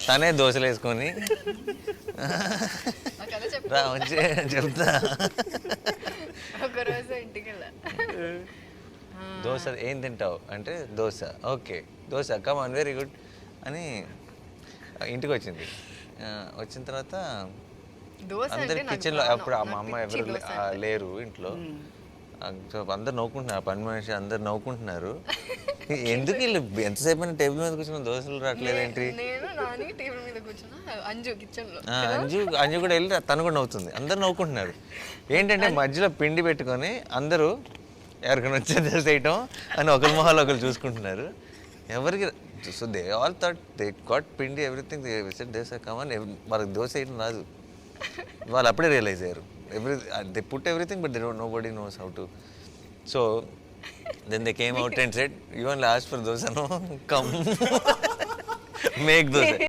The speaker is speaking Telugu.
తనే దోశలు వేసుకొని రా వచ్చి చెప్తా. ఒకరోజు ఇంటికి వెళ్ళా, దోశ ఏం తింటావు అంటే dosa, okay dosa come on very good అని ఇంటికి వచ్చింది. వచ్చిన తర్వాత దోశ అందరు అంటే నాకు కిచెన్లో ప్రాణం. అప్పుడు నాకు మా అమ్మ పిచ్చి ఎవరు దోశ అంటే. లేరు ఇంట్లో. సో అందరు నవ్వుకుంటున్నారు, పని మనిషి అందరు నవ్వుకుంటున్నారు. ఎందుకు వీళ్ళు ఎంతసేపు అయినా టేబుల్ మీద కూర్చున్న దోశలు రావట్లేదేంటి? నేను నాని టేబుల్ మీద కూర్చున్నా, అంజు కిచెన్ లో. అంజు కూడా వెళ్ళి తను కూడా నవ్వుతుంది, అందరు నవ్వుకుంటున్నారు. ఏంటంటే మధ్యలో పిండి పెట్టుకొని అందరూ ఎవరికైనా వచ్చే దోశ వేయటం అని ఒకరి మొహాలు ఒకరు చూసుకుంటున్నారు. ఎవరికి so they all thought they got pindi everything dosa come on, వాళ్ళకి దోశ వేయడం రాదు. వాళ్ళు అప్పుడే రియలైజ్ అయ్యారు they put everything but they don't know nobody knows how to. So then they came out and said, you only asked for dosa, no? Come, make dosa.